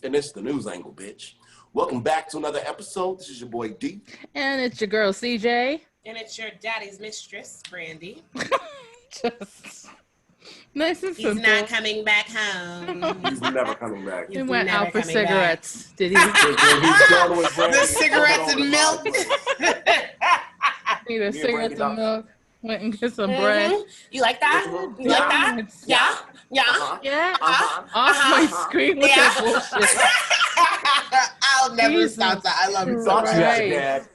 And it's the NewsAngl, bitch. Welcome back to another episode. This is your boy D. And it's your girl CJ. And it's your daddy's mistress, Brandi. Just nice and simple. He's not coming back home. He's never coming back. He went out for cigarettes. Back. Did he? He's done with Brandi. The cigarettes and milk. Need a cigarettes and milk. Went and get some bread. You like that? You like that? Yeah. Yeah. Yeah. Off my screen with that bullshit. I'll never stop that. I love it so much. You had a dad.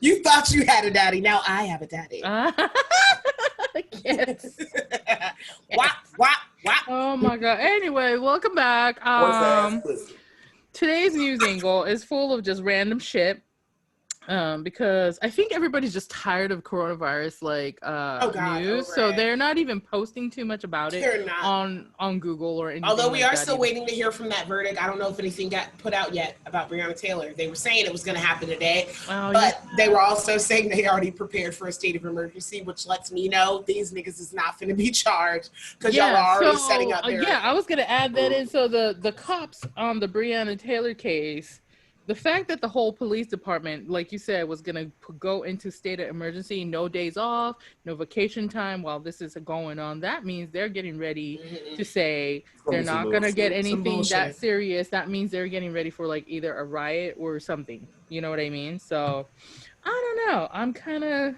You thought you had a daddy. Now I have a daddy. Yes. Wop, wop, wop. Oh my god. Anyway, welcome back. Today's NewsAngl is full of just random shit. Because I think everybody's just tired of coronavirus news, so they're not even posting too much about it on Google or anything. Although we are still waiting to hear from that verdict. I don't know if anything got put out yet about Breonna Taylor. They were saying it was going to happen today, but they were also saying they already prepared for a state of emergency, which lets me know these niggas is not going to be charged because y'all are already setting up their... I was going to add that in. So the cops on the Breonna Taylor case, the fact that the whole police department, like you said, was going to go into state of emergency, no days off, no vacation time while this is going on, that means they're getting ready to say they're not going to get anything that serious. That means they're getting ready for like either a riot or something. You know what I mean? So I don't know. I'm kind of...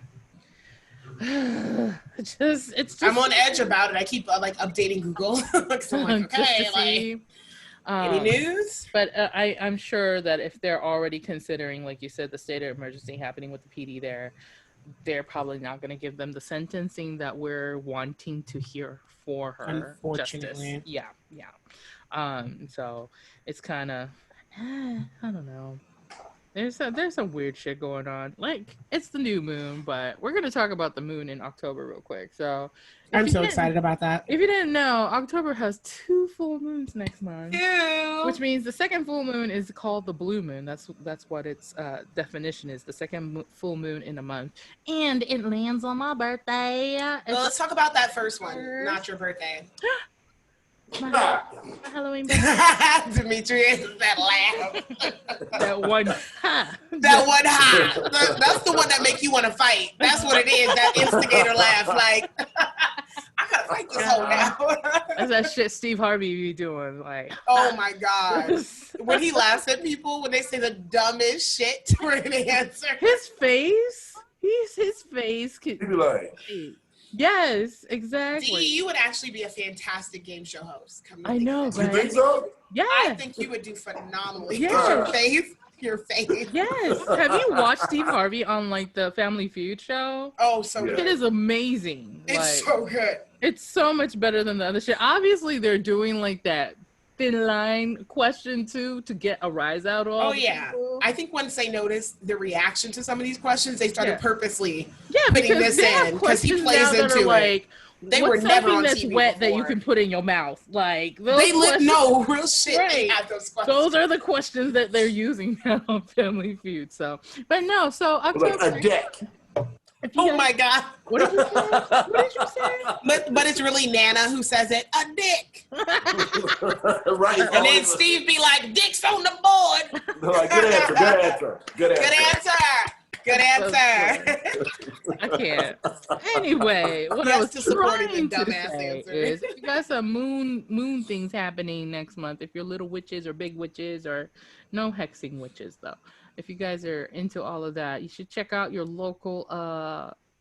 it's just I'm on edge about it. I keep like updating Google. I'm like, okay, any news? But I'm sure that if they're already considering, like you said, the state of emergency happening with the PD there, they're probably not going to give them the sentencing that we're wanting to hear for her. Unfortunately. Justice. Yeah. So it's kind of, I don't know. There's some weird shit going on. Like, it's the new moon, but we're going to talk about the moon in October real quick. So I'm so excited about that. If you didn't know, October has 2 full moons next month. Ew. Which means the second full moon is called the blue moon. That's what its definition is, the second full moon in a month. And it lands on my birthday. Well, let's talk about that first one, not your birthday. My Halloween birthday. Demetrius, that laugh. That one ha. That one ha. That's the one that make you want to fight. That's what it is, that instigator laugh. Like, I gotta fight this hoe now. That's that shit Steve Harvey be doing. Like, oh my God. When he laughs at people, when they say the dumbest shit for an answer. His face. His face. He'd be like... Yes, exactly. D, you would actually be a fantastic game show host. I know, right? You think so? Yeah. I think you would do phenomenally. Yeah. Your face. Yes. Have you watched Steve Harvey on like the Family Feud show? Oh, so good. It is amazing. It's so good. It's so much better than the other shit. Obviously, they're doing like that thin line question too to get a rise out of. Oh yeah, people. I think once they noticed the reaction to some of these questions, they started purposely putting this in because he plays into it. Like, they were never on that's TV wet before. that you can put in your mouth. Like those real shit. Right. They have those questions. Those are the questions that they're using now on Family Feud. So, but no. So October, like a deck. Oh my God. What did you say? What did you say? But it's really Nana who says it. A dick. Right. And then Steve be like, "Dick's on the board." They're like, good answer. Good answer. Good answer. Good answer. I can't. Anyway, what I was trying to say is, if you got some moon things happening next month, if you're little witches or big witches, or no hexing witches though, if you guys are into all of that, you should check out your local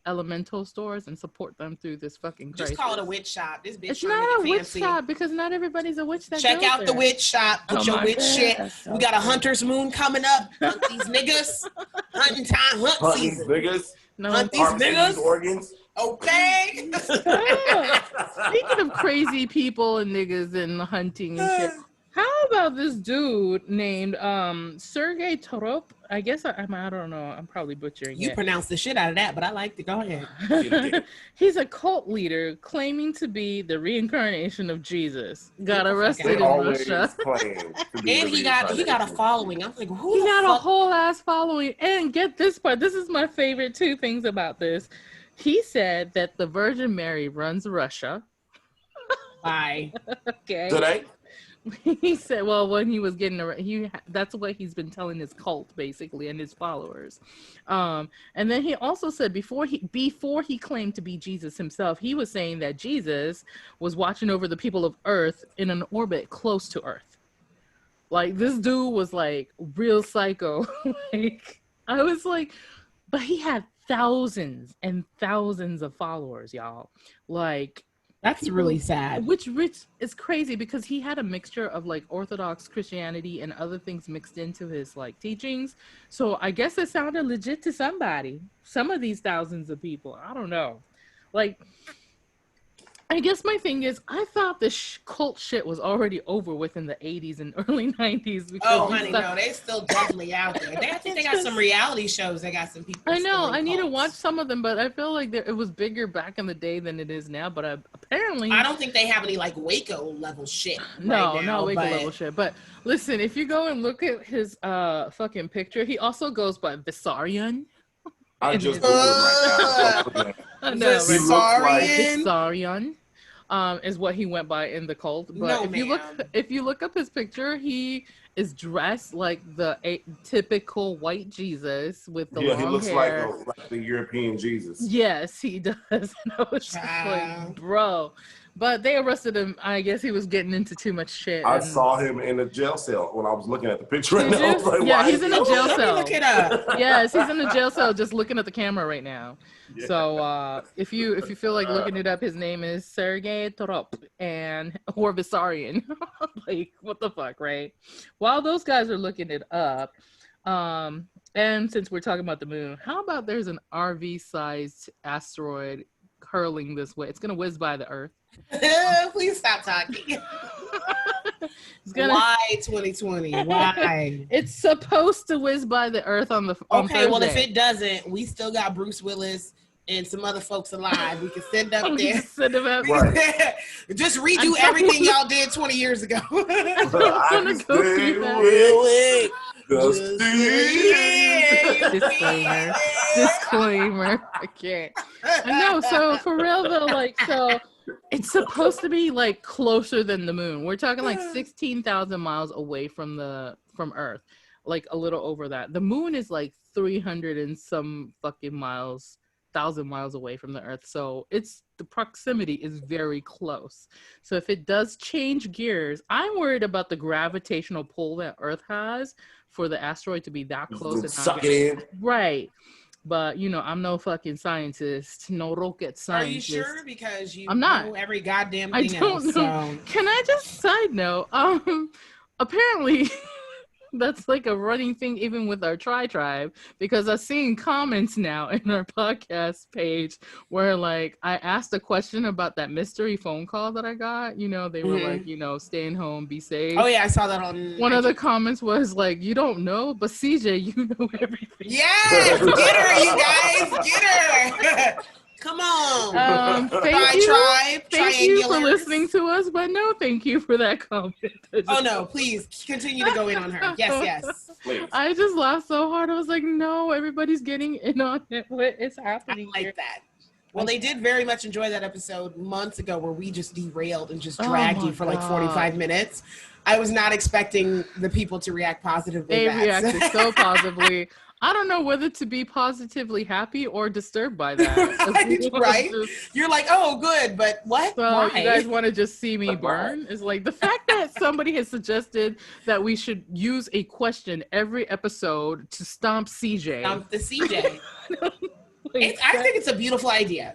elemental stores and support them through this fucking crisis. Just call it a witch shop. This bitch it's not a witch shop because not everybody's a witch. Check out the witch shop. Put your witch shit. We got a hunter's moon coming up. Hunt these niggas. Hunting time. Hunt season. Niggas. No, hunt these niggas. Organs. Okay. Speaking of crazy people and niggas and hunting and shit. How about this dude named Sergey Torop? I guess I don't know. I'm probably butchering it. You pronounce the shit out of that, but I liked it. Go ahead. He's a cult leader claiming to be the reincarnation of Jesus. Got arrested in Russia. And he got a following. I'm like, who? He got a whole ass following. And get this part. This is my favorite 2 things about this. He said that the Virgin Mary runs Russia. Why? Okay. Today? He said, well, when he was getting that's what he's been telling his cult basically and his followers. And then he also said before he claimed to be Jesus himself, he was saying that Jesus was watching over the people of Earth in an orbit close to Earth. Like, this dude was like real psycho. Like, I was like, but he had thousands and thousands of followers, y'all. Like, that's really sad. Which is crazy because he had a mixture of like Orthodox Christianity and other things mixed into his like teachings. So I guess it sounded legit to somebody. Some of these thousands of people, I don't know. Like, I guess my thing is, I thought this cult shit was already over with in the 80s and early 90s. Oh, honey, no, they're still definitely out there. I think they got some reality shows. They got some people. I know. I need to watch some of them, but I feel like it was bigger back in the day than it is now. But apparently, I don't think they have any like Waco level shit. No, right now, no Waco level shit. But listen, if you go and look at his fucking picture, he also goes by Visarion. I just Googled it right now. Visarion. Is what he went by in the cult. But no, if you look up his picture, he is dressed like the typical white Jesus with the long hair. He looks like the European Jesus. Yes, he does. And I was just like, bro. But they arrested him. I guess he was getting into too much shit. I saw him in a jail cell when I was looking at the picture. Right now. I was like, yeah, he's in a jail cell. Look it up. Yes, he's in a jail cell just looking at the camera right now. Yeah. So if you feel like looking it up, his name is Sergei Torop or Visarion. Like, what the fuck, right? While those guys are looking it up, and since we're talking about the moon, how about there's an RV-sized asteroid hurling this way? It's gonna whiz by the Earth. Please stop talking. Why 2020? Why? It's supposed to whiz by the Earth on okay, well, if it doesn't, we still got Bruce Willis and some other folks alive. We can send up there. Send them up. Right. Just redo everything y'all did 20 years ago. I don't want to go through that. Disclaimer. I can't. No, so for real though, like, so it's supposed to be like closer than the moon. We're talking like 16,000 miles away from Earth, like a little over that. The moon is like 300 and some fucking miles, 1,000 miles away from the Earth. So the proximity is very close. So if it does change gears, I'm worried about the gravitational pull that Earth has for the asteroid to be that close and suck it in. Right. But, I'm no fucking scientist, no rocket scientist. Are you sure? Because I'm not. know every goddamn thing I don't else. know. So. Can I just side note? Apparently, that's like a running thing even with our tribe, because I've seen comments now in our podcast page where like I asked a question about that mystery phone call that I got. They were like, staying home, be safe. Oh yeah, I saw that on. One of the comments was like, you don't know, but CJ, you know everything. Yes, get her, you guys, get her. Come on. Thank you for listening to us, but no, thank you for that comment. Oh no, please continue to go in on her. Yes. Please. I just laughed so hard. I was like, no, everybody's getting in on it. What is happening? I like that. Well, they did very much enjoy that episode months ago where we just derailed and just dragged you for like 45 minutes. I was not expecting the people to react positively. They reacted so positively. I don't know whether to be positively happy or disturbed by that. Right? You're like, oh, good, but what? So why? You guys want to just see me burn? It's like the fact that somebody has suggested that we should use a question every episode to stomp CJ. Stomp the CJ. I think it's a beautiful idea.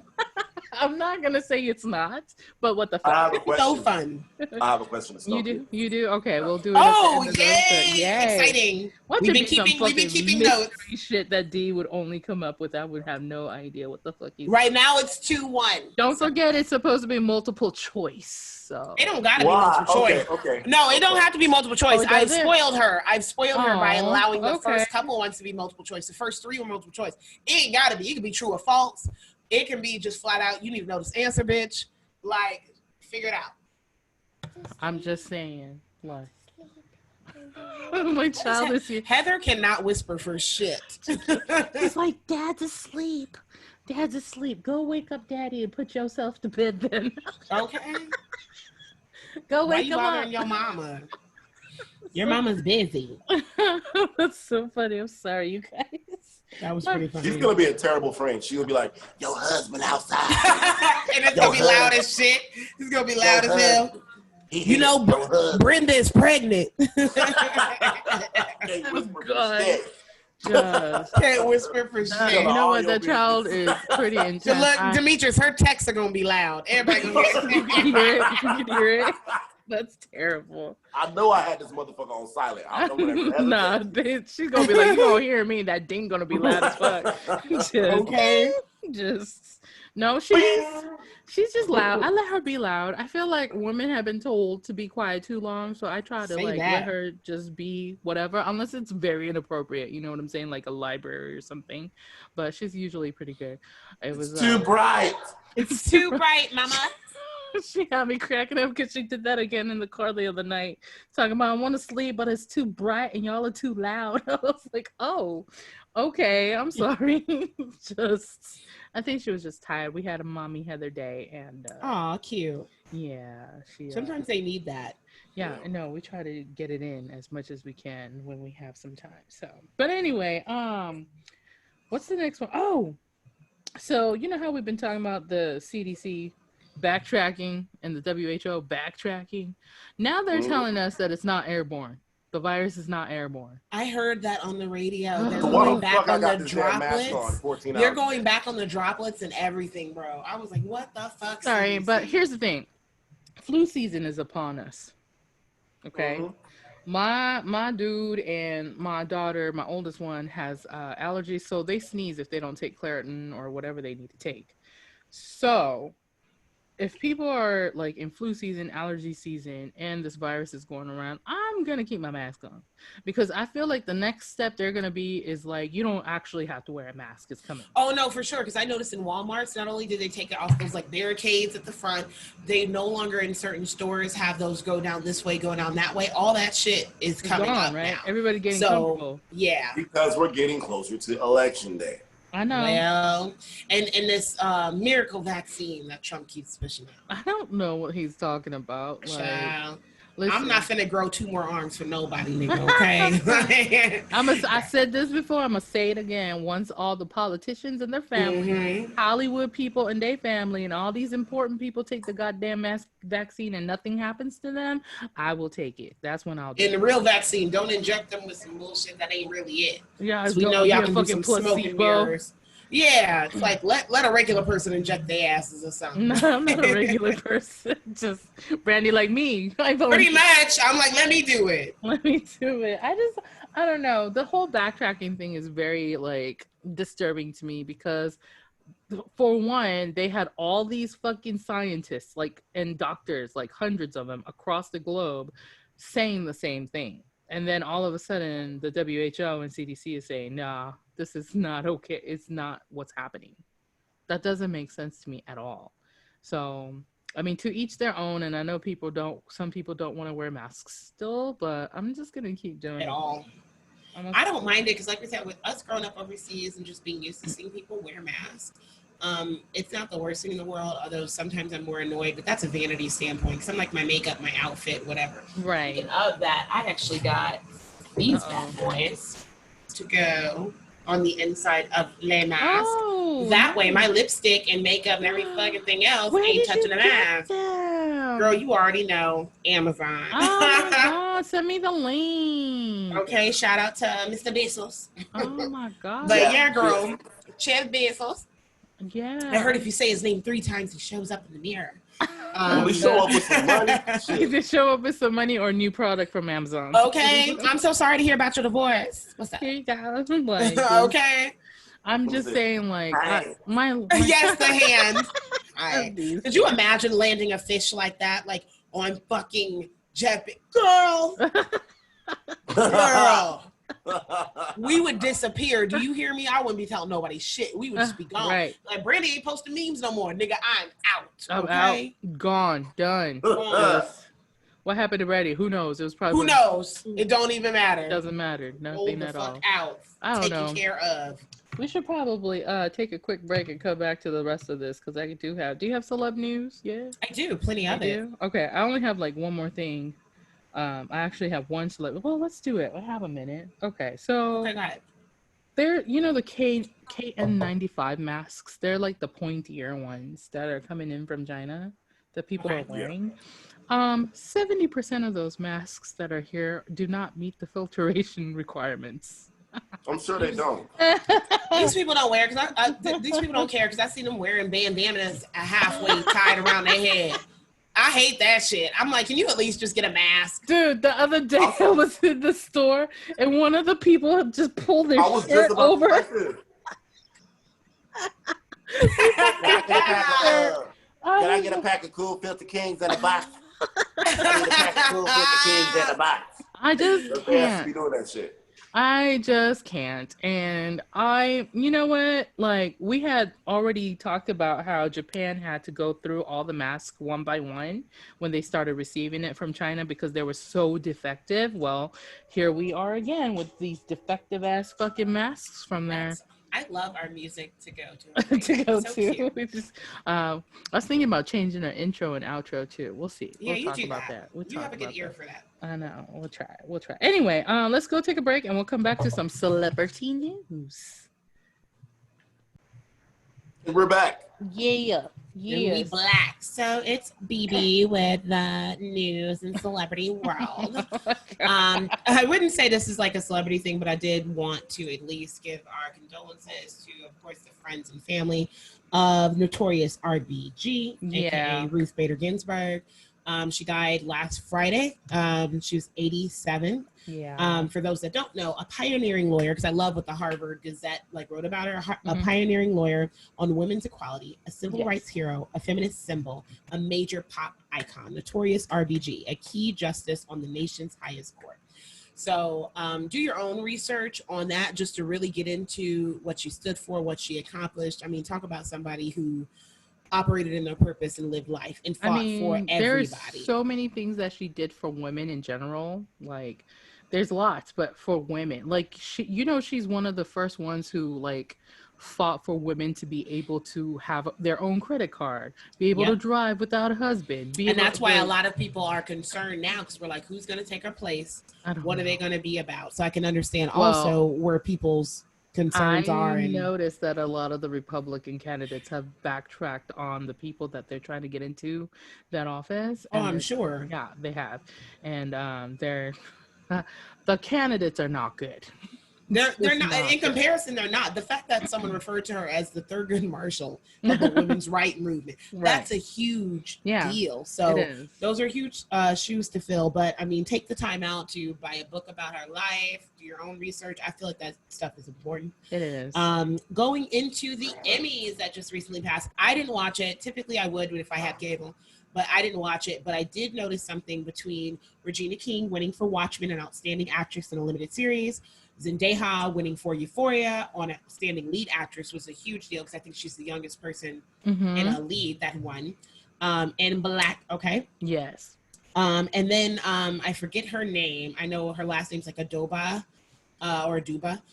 I'm not gonna say it's not, but what the fuck? I have a question. So fun. I have a question to start. You do? Okay, we'll do it. Oh, yay! Exciting. We've been keeping notes. Shit that D would only come up with. I would have no idea what the fuck he's right now. It's 2-1. Don't forget, it's supposed to be multiple choice. So it don't gotta be multiple choice. Okay. No, it don't have to be multiple choice. Oh, I've spoiled her by allowing the okay. first couple ones to be multiple choice. The first 3 were multiple choice. It ain't gotta be. It could be true or false. It can be just flat out, you need to know this answer, bitch. Like, figure it out. I'm just saying. Like, my child is here. Heather cannot whisper for shit. It's like, Dad's asleep. Dad's asleep. Go wake up Daddy and put yourself to bed then. Okay. Go Why wake you him bothering up. your mama? Your mama's busy. That's so funny. I'm sorry, you guys. That was pretty funny. She's gonna be a terrible friend. She's gonna be like, "Your husband outside," and it's gonna be loud as shit. It's gonna be loud as hell. You know, Brenda is pregnant. Can't whisper for shit. Just, Can't whisper for shit. you know what? That child is pretty intense. So look, Demetrius, her texts are gonna be loud. Everybody gonna you can hear it. You can hear it. That's terrible. I know I had this motherfucker on silent. I know whatever. Nah, she's gonna be like, you gonna hear me? That ding gonna be loud as fuck. Just, okay. Just no, she's just loud. I let her be loud. I feel like women have been told to be quiet too long, so I try to let her just be whatever, unless it's very inappropriate. You know what I'm saying, like a library or something. But she's usually pretty good. It was too bright. It's too bright, mama. She had me cracking up because she did that again in the car the other night, talking about I want to sleep, but it's too bright and y'all are too loud. I was like, oh, okay, I'm sorry. Just, I think she was just tired. We had a mommy Heather day, and oh, cute. Yeah, she. Sometimes they need that. Yeah, no, we try to get it in as much as we can when we have some time. So, but anyway, what's the next one? Oh, so you know how we've been talking about the CDC backtracking and the WHO backtracking. Now they're telling us that it's not airborne. The virus is not airborne. I heard that on the radio. They're going back on the droplets. They're going back on the droplets and everything, bro. I was like, what the fuck? Sorry, but here's the thing. Flu season is upon us. Okay. My dude and my daughter, my oldest one, has allergies, so they sneeze if they don't take Claritin or whatever they need to take. So if people are like in flu season, allergy season, and this virus is going around, I'm going to keep my mask on, because I feel like the next step they're going to be is like, you don't actually have to wear a mask. It's coming. Oh, no, for sure. Because I noticed in Walmart's, not only did they take it off those like barricades at the front, they no longer in certain stores have those go down this way, go down that way. All that shit is coming up right now. Everybody getting comfortable. Yeah. Because we're getting closer to election day. I know. Well, and this miracle vaccine that Trump keeps pushing out. I don't know what he's talking about. Child. Listen, I'm not finna grow 2 more arms for nobody, nigga, okay? I said this before, I'm gonna say it again. Once all the politicians and their family, Hollywood people and their family, and all these important people take the goddamn vaccine and nothing happens to them, I will take it. That's when I'll do it. And the real vaccine, don't inject them with some bullshit that ain't really it. Yeah, we know y'all can do some smoke and mirrors. Yeah, it's like let a regular person inject their asses or something. No, I'm not a regular person. Just Brandi like me. Pretty much. I'm like, let me do it. Let me do it. I don't know. The whole backtracking thing is very like disturbing to me, because for one, they had all these fucking scientists like and doctors, like hundreds of them across the globe, saying the same thing. And then all of a sudden the WHO and CDC is saying, nah, this is not okay. It's not what's happening. That doesn't make sense to me at all. So, I mean, to each their own. And I know some people don't want to wear masks still, but I'm just going to keep doing it. At all. I don't mind it, because like we said, with us growing up overseas and just being used to seeing people wear masks, it's not the worst thing in the world, although sometimes I'm more annoyed, but that's a vanity standpoint, because I'm like my makeup, my outfit, whatever. Right. Speaking of that, I actually got these bad boys to go on the inside of Les Masks. Oh, that way my lipstick and makeup and every fucking thing else ain't touching the mask. Girl, you already know. Amazon. Oh my God, send me the link. Okay, shout out to Mr. Bezos. Oh my God. But yeah, girl, Jeff Bezos. Yeah. I heard if you say his name 3 times, he shows up in the mirror. We show up with some money. Either show up with some money or new product from Amazon. Okay. I'm so sorry to hear about your divorce. What's that? Here you go. Like, okay. I'm just saying, like, my yes, the hand. Right. Could you imagine landing a fish like that, like on fucking Jeff? Girl. We would disappear. Do you hear me? I wouldn't be telling nobody shit. We would just be gone. Right. Like, Brandi ain't posting memes no more. Nigga, I'm out. I'm out. Gone. Done. What happened to Brandi? Who knows? It was probably. Who knows? It don't even matter. It doesn't matter. Nothing at all. Out. I don't know. Taken care of. We should probably take a quick break and come back to the rest of this because I do have. Do you have celeb news? Yeah, I do. Plenty of it. Okay, I only have like one more thing. I actually have one celeb. Well, let's do it. I have a minute. Okay, so Okay, got it. they're the KN95 masks. They're like the pointier ones that are coming in from China that people are wearing. 70% of those masks that are here do not meet the filtration requirements. I'm sure they don't. These people don't wear because these people don't care because I see them wearing bandanas halfway tied around their head. I hate that shit. I'm like, can you at least just get a mask? Dude, the other day I was in the store and one of the people just pulled their shirt over. Can I get a pack of Cool Filter Kings in a box? I just can't. Be doing that shit. I just can't. And you know what? Like, we had already talked about how Japan had to go through all the masks one by one when they started receiving it from China because they were so defective. Well, here we are again with these defective ass fucking masks from there. I love our music to go to. to go so to. We just, I was thinking about changing our intro and outro too. We'll see. Yeah, we'll talk about that. You have a good ear for that. I know. We'll try. Anyway, let's go take a break and we'll come back to some celebrity news. And we're back. Yeah. We black. So it's BB with the news and celebrity world. I wouldn't say this is like a celebrity thing, but I did want to at least give our condolences to, of course, the friends and family of Notorious RBG, aka Ruth Bader Ginsburg. She died last Friday. She was 87. Yeah. For those that don't know, a pioneering lawyer, because I love what the Harvard Gazette wrote about her, a pioneering lawyer on women's equality, a civil rights hero, a feminist symbol, a major pop icon, Notorious RBG, a key justice on the nation's highest court. So do your own research on that just to really get into what she stood for, what she accomplished. I mean, talk about somebody who operated in their purpose and lived life and fought for everybody. There's so many things that she did for women in general. Like, there's lots, but for women, like she's one of the first ones who like fought for women to be able to have their own credit card, be able to drive without a husband. And that's why a lot of people are concerned now because we're like, who's going to take her place? What are they going to be about? So I can understand also where people's concerns are. I noticed that a lot of the Republican candidates have backtracked on the people that they're trying to get into that office. Oh, I'm sure. Yeah, they have. And they're the candidates are not good. They're not in comparison. They're not. The fact that someone referred to her as the Thurgood Marshall of the women's right movement, that's a huge deal. So those are huge shoes to fill. But I mean, take the time out to buy a book about her life, do your own research. I feel like that stuff is important. It is. Going into the Emmys that just recently passed, I didn't watch it. Typically I would if I had cable, but I didn't watch it. But I did notice something between Regina King winning for Watchmen, an outstanding actress in a limited series. Zendaya winning for Euphoria on Outstanding Lead Actress was a huge deal because I think she's the youngest person in a lead that won. And Black, Yes. And then I forget her name. I know her last name's like Adoba or Aduba.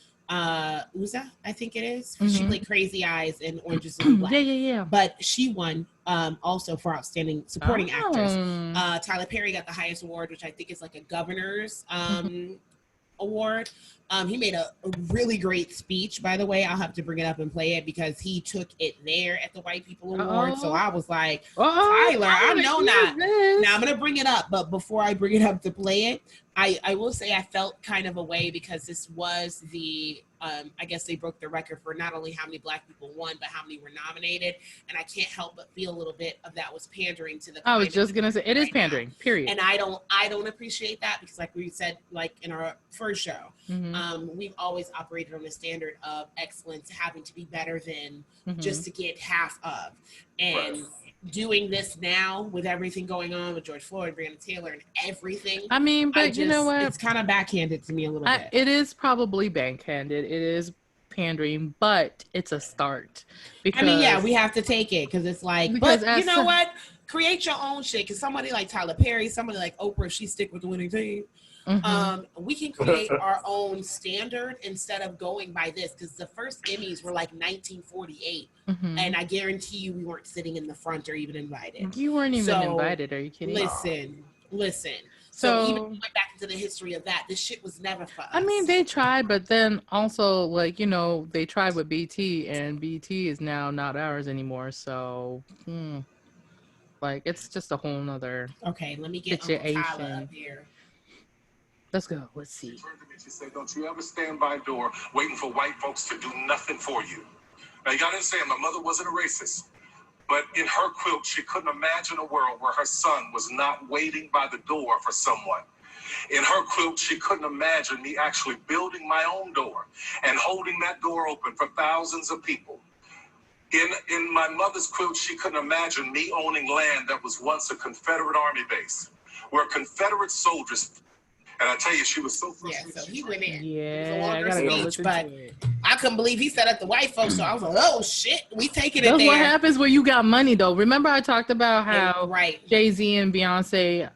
Uza, I think it is. She played Crazy Eyes in Orange is the New Black. Yeah. But she won also for Outstanding Supporting Actress. Tyler Perry got the highest award, which I think is like a governor's award. He made a really great speech, by the way. I'll have to bring it up and play it because he took it there at the White People Award. So I was like, Tyler, I know not. Now I'm going to bring it up, but before I bring it up to play it, I will say I felt kind of a way because this was the, I guess they broke the record for not only how many Black people won, but how many were nominated. And I can't help but feel a little bit of that was pandering to the. I was just going to say, it is pandering, period. And I don't appreciate that because like we said, like in our first show, we've always operated on a standard of excellence, having to be better than just to get half of. And doing this now with everything going on with George Floyd, Breonna Taylor, and everything. I mean, but you know what? It's kind of backhanded to me a little bit. It is probably backhanded. It is pandering, but it's a start. Because, I mean, we have to take it because it's like, but you know what? Create your own shit. Because somebody like Tyler Perry, somebody like Oprah, she stick with the winning team. We can create our own standard instead of going by this, because the first Emmys were like 1948, and I guarantee you we weren't sitting in the front or even invited. You weren't even invited. Are you kidding? Listen. So even going back into the history of that, this shit was never for us. I mean, they tried, but then also, like, you know, they tried with BT, and BT is now not ours anymore. So, like, it's just a whole nother Okay, let me get Uncle Tyler up here. Let's go. Let's see. She said, don't you ever stand by a door waiting for white folks to do nothing for you. Now, you got to understand, my mother wasn't a racist. But in her quilt, she couldn't imagine a world where her son was not waiting by the door for someone. In her quilt, she couldn't imagine me actually building my own door and holding that door open for thousands of people. In my mother's quilt, she couldn't imagine me owning land that was once a Confederate Army base, where Confederate soldiers, and I tell you, she was so frustrated. Yeah, so he went in. Yeah, I gotta go listen but to it. I couldn't believe he said at the white folks, so I was like, oh shit, we taking it That's there. what happens when you got money, though. Remember I talked about how Jay-Z and Beyonce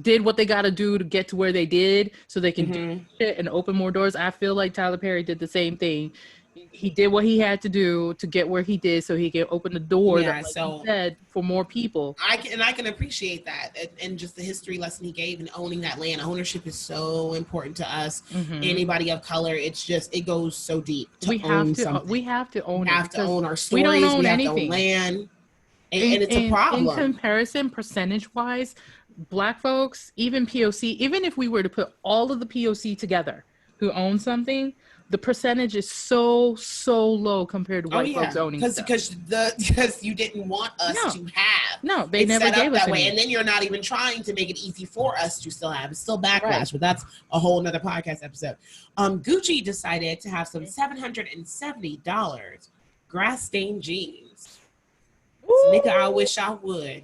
did what they got to do to get to where they did so they can do shit and open more doors. I feel like Tyler Perry did the same thing. He did what he had to do to get where he did so he could open the door that, like he said, for more people. I can appreciate that, and just the history lesson he gave and owning that land. Ownership is so important to us. Anybody of color, it's just, it goes so deep. We have to own it. We have to own our stories. We don't own anything. To own land, and it's a problem. In comparison, percentage-wise, Black folks, even POC, even if we were to put all of the POC together who own something, the percentage is so low compared to white folks owning stuff. Because you didn't want us to have. No, they never gave us that way. And then you're not even trying to make it easy for us to still have. It's still backlash, but that's a whole nother podcast episode. Gucci decided to have some $770 grass stained jeans. Nigga, I wish I would.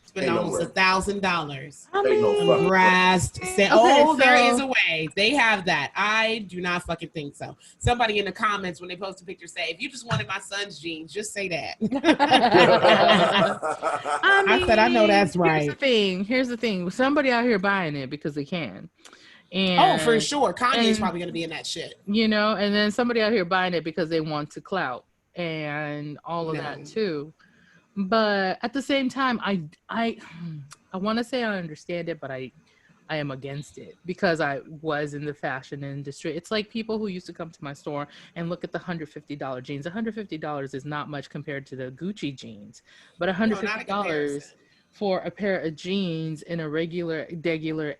Spend almost $1,000. Grass. There is a way. They have that. I do not fucking think so. Somebody in the comments when they post a picture say, if you just wanted my son's jeans, just say that. I said, I know that's right. Here's the thing. Somebody out here buying it because they can. And, for sure. Kanye's probably going to be in that shit. You know, and then somebody out here buying it because they want to clout and all of that too. But at the same time, I want to say I understand it, but I am against it because I was in the fashion industry. It's like people who used to come to my store and look at the $150 jeans. $150 is not much compared to the Gucci jeans, but $150 for a pair of jeans in a regular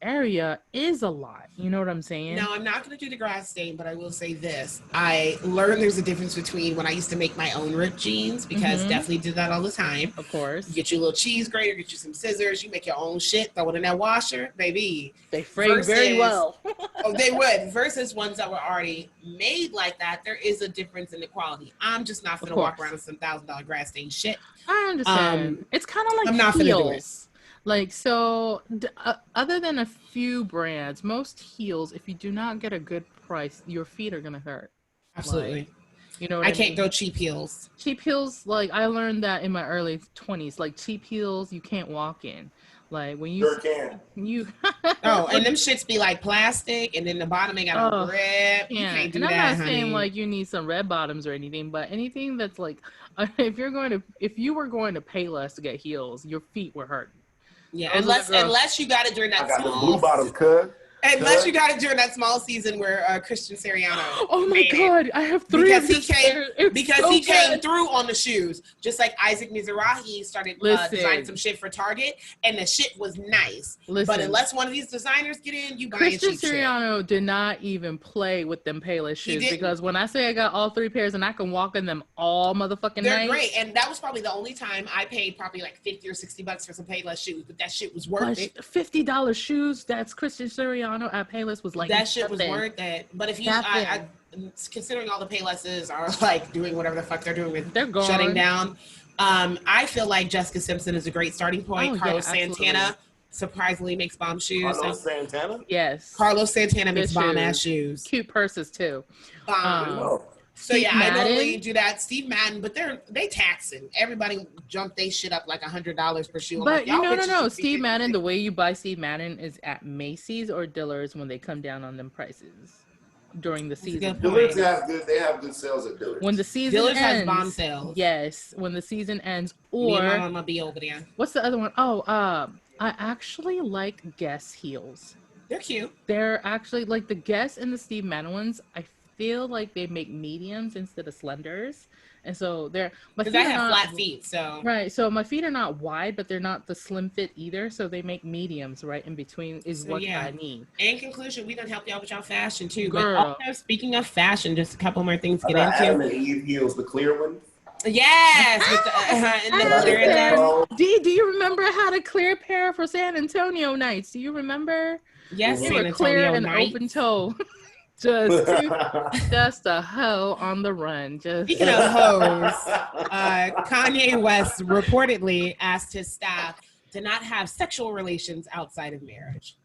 area is a lot. You know what I'm saying? No, I'm not going to do the grass stain, but I will say this. I learned there's a difference between when I used to make my own ripped jeans, because definitely did that all the time. Of course. You get you a little cheese grater, get you some scissors, you make your own shit, throw it in that washer, baby. They fray very well. They would. Versus ones that were already made like that, there is a difference in the quality. I'm just not going to walk around with some $1,000 grass stain shit. I understand. It's kind of like I'm not heels. Like, so other than a few brands, most heels, if you do not get a good price, your feet are going to hurt. Absolutely. Like, you know what I mean? Can't go cheap heels. Cheap heels, like, I learned that in my early 20s. Like, cheap heels, you can't walk in. Like, when you... Sure can. And them shits be like plastic, and then the bottom ain't got a grip. You can't do that, I'm not saying, like, you need some red bottoms or anything, but anything that's, like, if you were going to pay less to get heels, your feet were hurting. Yeah, unless you got it during that I got the blue bottoms, cuz. Unless you got it during that small season where Christian Siriano. Oh my God, I have 3 because he came through on the shoes, just like Isaac Mizrahi started designing some shit for Target, and the shit was nice. But unless one of these designers get in, you buying cheap shit. Christian Siriano did not even play with them Payless shoes, because when I say I got all 3 pairs and I can walk in them all motherfucking night. They're great, and that was probably the only time I paid probably like $50 or $60 for some Payless shoes, but that shit was worth it. $50 shoes, that's Christian Siriano at Payless was like that shit was worth it. But if you considering all the Paylesses are like doing whatever the fuck they're doing with shutting down, I feel like Jessica Simpson is a great starting point. Carlos Santana surprisingly makes bomb shoes. Carlos Santana? Yes. Carlos Santana makes bomb ass shoes. Cute purses too. So yeah, I normally do that. Steve Madden, but they taxing. Everybody jumped they shit up like $100 per shoe. But no. Steve Madden, the way you buy Steve Madden is at Macy's or Dillard's when they come down on them prices during the season. Dillard's they have good sales at Dillard's. When the season ends, has bomb sales. Yes, when the season ends, or me and my mama be over there. What's the other one? Oh, I actually like Guess heels. They're cute. They're actually like the Guess and the Steve Madden ones. I feel like they make mediums instead of slenders, and so they're. Because I have flat feet, so right. So my feet are not wide, but they're not the slim fit either. So they make mediums right in between is what I need. In conclusion, we done help y'all with y'all fashion too. Girl. But also speaking of fashion, just a couple more things to get into. Adam and Eve heels, the clear one. Yes, with the clear in them. Do you remember I had a clear pair for San Antonio nights? Do you remember? Yes, they San were clear Antonio and nights. open toe. just a hoe on the run. Speaking of hoes, Kanye West reportedly asked his staff to not have sexual relations outside of marriage.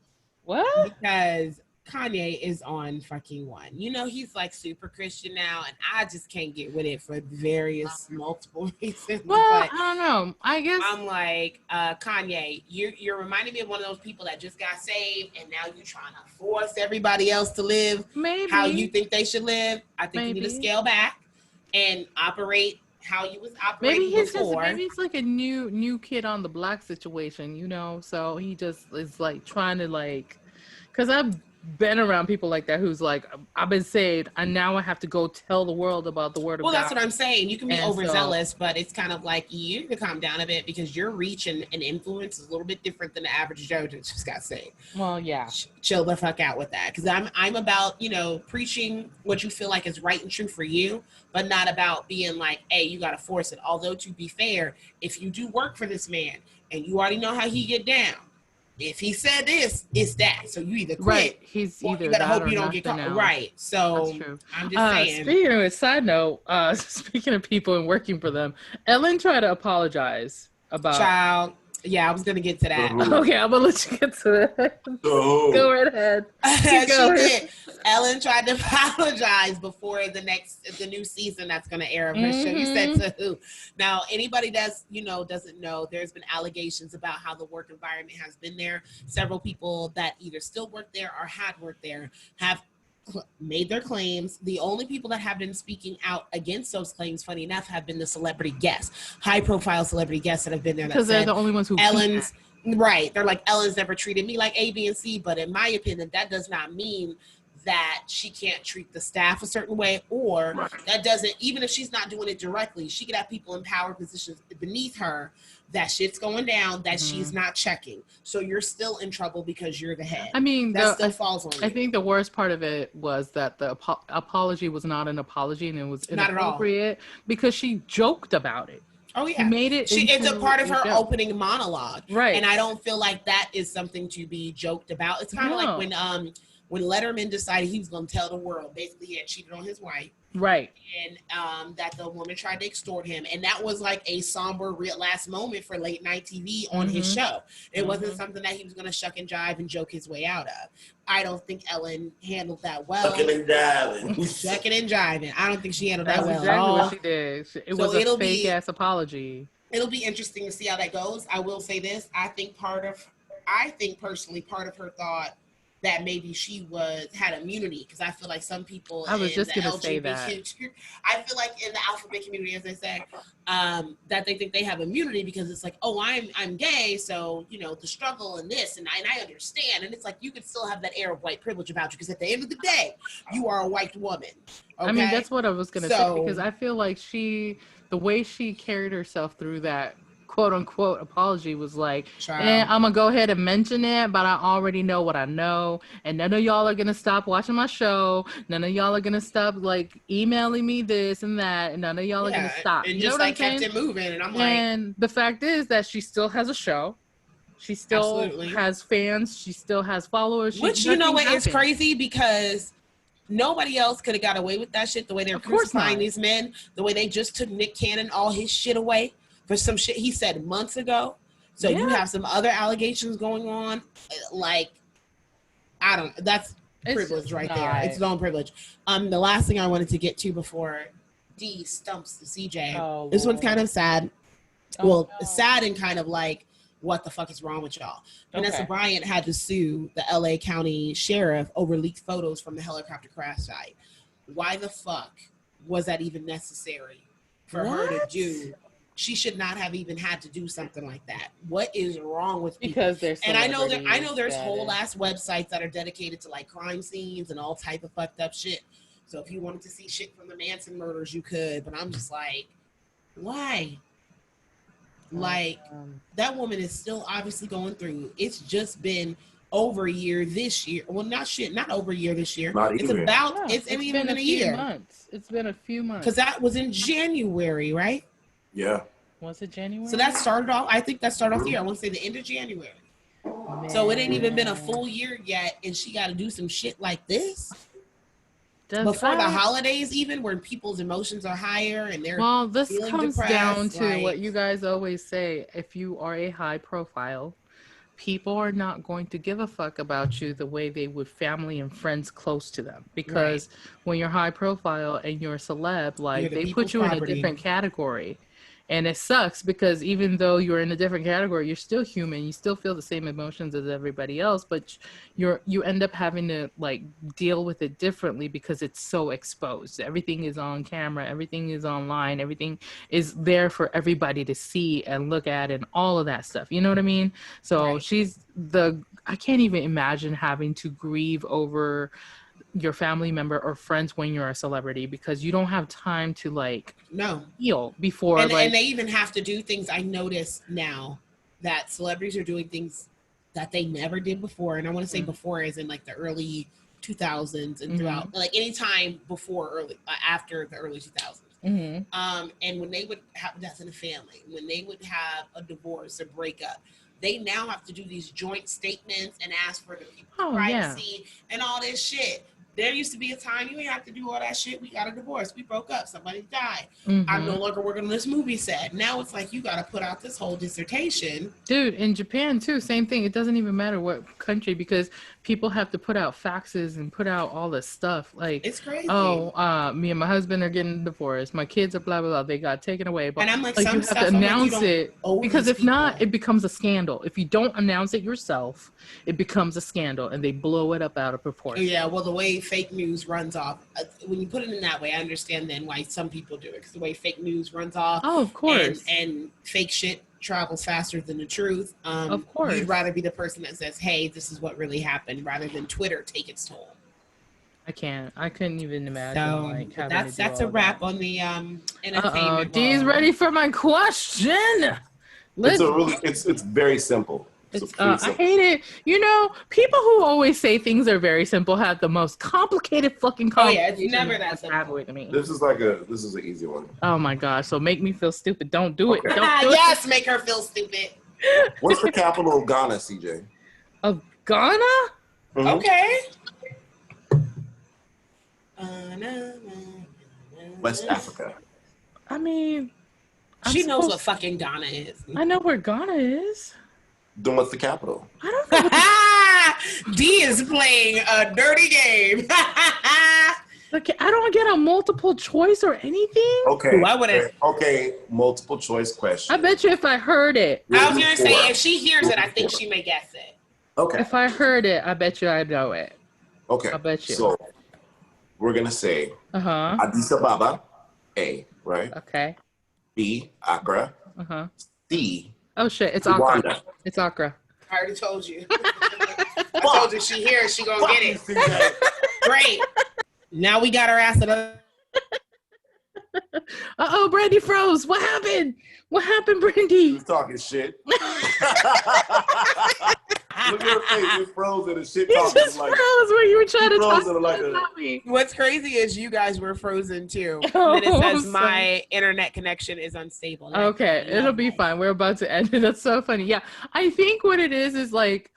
What? Because Kanye is on fucking one. You know, he's like super Christian now, and I just can't get with it for various multiple reasons. Well, but I don't know. I guess I'm like, Kanye, you're reminding me of one of those people that just got saved, and now you're trying to force everybody else to live how you think they should live. I think you need to scale back and operate how you was operating before. Maybe it's like a new kid on the block situation, you know? So he just is like trying to like, because I've been around people like that who's like, I've been saved and now I have to go tell the world about the word of God. Well, that's what I'm saying. You can be overzealous, but it's kind of like you can calm down a bit because your reach and influence is a little bit different than the average Joe that just got saved. Well, yeah. Chill the fuck out with that. Because I'm about, preaching what you feel like is right and true for you, but not about being like, hey, you got to force it. Although to be fair, if you do work for this man and you already know how he get down, if he said this, it's that. So you either quit, right? He's either you better hope you don't get caught. Else. Right. So that's true. I'm just saying. Speaking of a side note, speaking of people and working for them, Ellen tried to apologize about. Child. Yeah, I was gonna get to that. Okay, I'm gonna let you get to that. Go right ahead. She did. Ellen tried to apologize before the new season that's gonna air of her show. You said to who? Now, anybody that's doesn't know, there's been allegations about how the work environment has been there. Several people that either still work there or had worked there have made their claims. The only people that have been speaking out against those claims, funny enough, have been the celebrity guests, high-profile celebrity guests that have been there. Because they're the only ones who Ellen's right. They're like, Ellen's never treated me like A, B, and C. But in my opinion, that does not mean that she can't treat the staff a certain way, or that doesn't, even if she's not doing it directly, she could have people in power positions beneath her that shit's going down that she's not checking. So you're still in trouble because you're the head. I mean, that still falls on you. I think the worst part of it was that the apology was not an apology and it was inappropriate because she joked about it. Oh yeah, she made it. It's a part of her opening monologue, right? And I don't feel like that is something to be joked about. It's kind of like when Letterman decided he was going to tell the world, basically he had cheated on his wife. Right. And that the woman tried to extort him. And that was like a somber last moment for late night TV on his show. It wasn't something that he was going to shuck and jive and joke his way out of. I don't think Ellen handled that well. Shucking and jiving. Shucking and jiving. I don't think she handled that well exactly at all. What she did. It was a fake ass apology. It'll be interesting to see how that goes. I will say this. I think personally part of her thought that maybe she had immunity, because I feel like some people I was just gonna say that. I feel like in the alphabet community, as they say, that they think they have immunity because it's like, oh, I'm gay, so the struggle and this, and I understand, and it's like you could still have that air of white privilege about you because at the end of the day, you are a white woman. Okay? I mean, that's what I was gonna say, because I feel like the way she carried herself through that quote unquote apology was like, I'm gonna go ahead and mention it, but I already know what I know, and none of y'all are gonna stop watching my show, none of y'all are gonna stop like emailing me this and that, and none of y'all are gonna stop. And just like kept it moving, and I'm like, and the fact is that she still has a show, she still has fans, she still has followers, which what is crazy, because nobody else could have got away with that shit the way they're crucifying these men, the way they just took Nick Cannon all his shit away for some shit he said months ago. So you have some other allegations going on. Like, that's privilege right there. It's its own privilege. The last thing I wanted to get to before D stumps the CJ. This one's kind of sad. Sad and kind of like, what the fuck is wrong with y'all? Vanessa Bryant had to sue the LA County Sheriff over leaked photos from the helicopter crash site. Why the fuck was that even necessary for her to do? She should not have even had to do something like that. What is wrong with people? Because there's and I know there's whole ass websites that are dedicated to like crime scenes and all type of fucked up shit. So if you wanted to see shit from the Manson murders, you could. But I'm just like, why? Like, that woman is still obviously going through. It's just been over a year this year. Well, not over a year this year. It's even been a year. It's been a few months. Because that was in January, right? Yeah. Was it January? So that started off, I think that started off the year. I want to say the end of January. Man. So it ain't even been a full year yet, and she got to do some shit like this? Before the holidays, even where people's emotions are higher and they're this comes depressed, down to what you guys always say. If you are a high profile, people are not going to give a fuck about you the way they would family and friends close to them. Because when you're high profile and you're a celeb, like they put you in a different category. And it sucks because even though you're in a different category, you're still human. You still feel the same emotions as everybody else, but you end up having to like deal with it differently because it's so exposed. Everything is on camera. Everything is online. Everything is there for everybody to see and look at and all of that stuff. You know what I mean? So I can't even imagine having to grieve over your family member or friends when you're a celebrity because you don't have time to heal before. And they even have to do things. I notice now that celebrities are doing things that they never did before. And I want to say before as in like the early 2000s and throughout, like any time before after the early 2000s. And when they would have death in the family, when they would have a divorce or breakup, they now have to do these joint statements and ask for the people's privacy and all this shit. There used to be a time you didn't have to do all that shit. We got a divorce. We broke up. Somebody died. I'm no longer working on this movie set. Now it's like you got to put out this whole dissertation. Dude, in Japan too, same thing. It doesn't even matter what country because people have to put out faxes and put out all this stuff. Like, it's crazy. Me and my husband are getting divorced. My kids are blah, blah, blah. They got taken away. But and I'm like you have to announce it because if not, it becomes a scandal. If you don't announce it yourself, it becomes a scandal and they blow it up out of proportion. Yeah, well, the way fake news runs off, when you put it in that way, I understand then why some people do it because the way fake news runs off. Oh, of course. And fake shit travels faster than the truth. Of course. You'd rather be the person that says, hey, this is what really happened rather than Twitter take its toll. I couldn't even imagine that's a wrap on the entertainment. Dee's ready for my question. It's very simple. I hate it. You know, people who always say things are very simple have the most complicated fucking conversation. It's never that simple. With me. This is an easy one. Oh my gosh! So make me feel stupid. Don't do it. Don't do yes, make her feel stupid. What's the capital of Ghana, CJ? Of Ghana? Okay. West Africa. I mean, she knows what fucking Ghana is. I know where Ghana is. Then what's the capital? I don't know. D is playing a dirty game. Okay, I don't get a multiple choice or anything. Okay. Why would it? Okay, multiple choice question. I bet you if I heard it. I was going to say, if she hears it, I think she may guess it. Okay. If I heard it, I bet you I know it. Okay. I bet you. So, we're going to say Addis Ababa, A, right? Okay. B, Accra. C, oh shit, it's Accra. It's Accra. I already told you. I told you she hears, she gonna get it. Great. Now we got her ass at a... Uh-oh, Brandi froze. What happened? What happened, Brandi? She's talking shit. Look at her face. You froze and the shit talking. You just froze when you were trying to talk about me. What's crazy is you guys were frozen too. And it says my internet connection is unstable. Okay, it'll be fine. We're about to end it. That's so funny. Yeah, I think what it is like,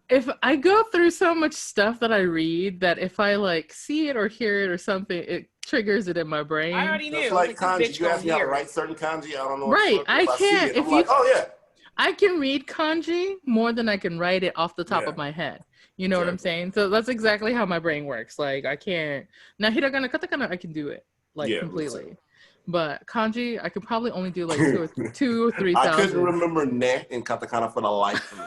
if I go through so much stuff that I read that if I like see it or hear it or something, it triggers it in my brain. I already knew. It's like kanji. You ask me how to write certain kanji. I don't know. Right, I can't. If you, oh yeah. I can read kanji more than I can write it off the top Yeah. of my head. You know what I'm saying? So that's exactly how my brain works. Like I can't now hiragana, katakana, I can do it like completely. But kanji, I could probably only do like two or 3,000. I couldn't remember ne and katakana for the life of me.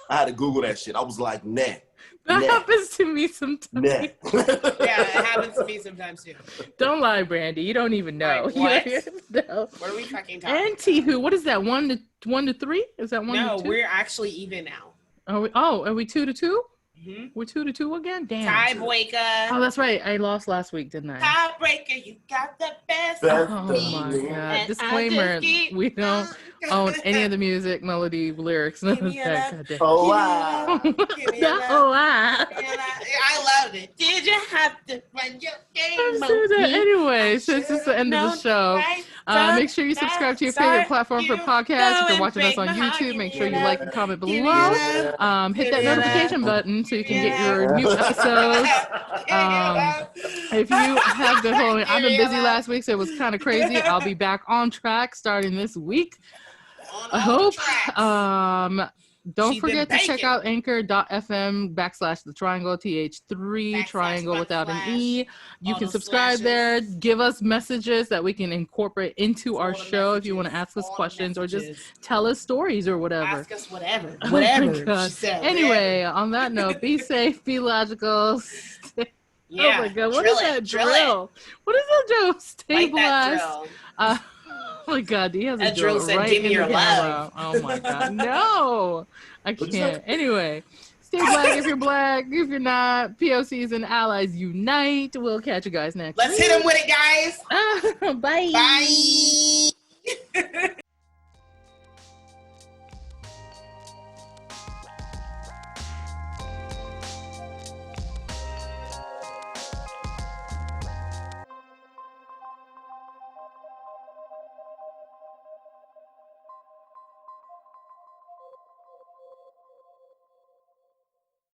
I had to Google that shit. I was like, ne. That happens to me sometimes. Ne. Yeah, it happens to me sometimes too. Don't lie, Brandi. You don't even know. Like, what? No. What are we fucking talking about? And Tihu, what is that? 1 to 3? Is that 1 No, to 2? we're actually even now. Are we 2 to 2? Mm-hmm. We're 2 to 2 again? Damn. Tiebreaker. Oh, that's right. I lost last week, didn't I? Tiebreaker, you got the best. Oh my god. Disclaimer, we don't own any of the music, melody, lyrics, none of that. Goddamn. Oh, wow. Oh, wow. I loved it. Did you have to run your game? Anyway, since it's the end of the show, make sure you subscribe to your favorite platform for podcasts. If you're watching us on YouTube, make sure you like and comment below. Hit that notification button so you can get your new episodes. If you have been following, I've been busy last week, so it was kind of crazy. I'll be back on track starting this week. I hope. Don't forget to check out anchor.fm /the Triangle, Th3, Triangle without an E. You can subscribe there. Give us messages that we can incorporate into our show if you want to ask us questions or just tell us stories or whatever. Ask us whatever. Whatever. She said, anyway, on that note, be safe, be logical. Yeah, oh my God, what is that drill? What is that drill? Stay blessed. Oh my God, he has a drill said, right give me in your the camera. love. Oh my God, no, I can't. Anyway, stay black if you're black. If you're not, POCs and allies unite. We'll catch you guys next. Let's hit them with it, guys. Bye. Bye.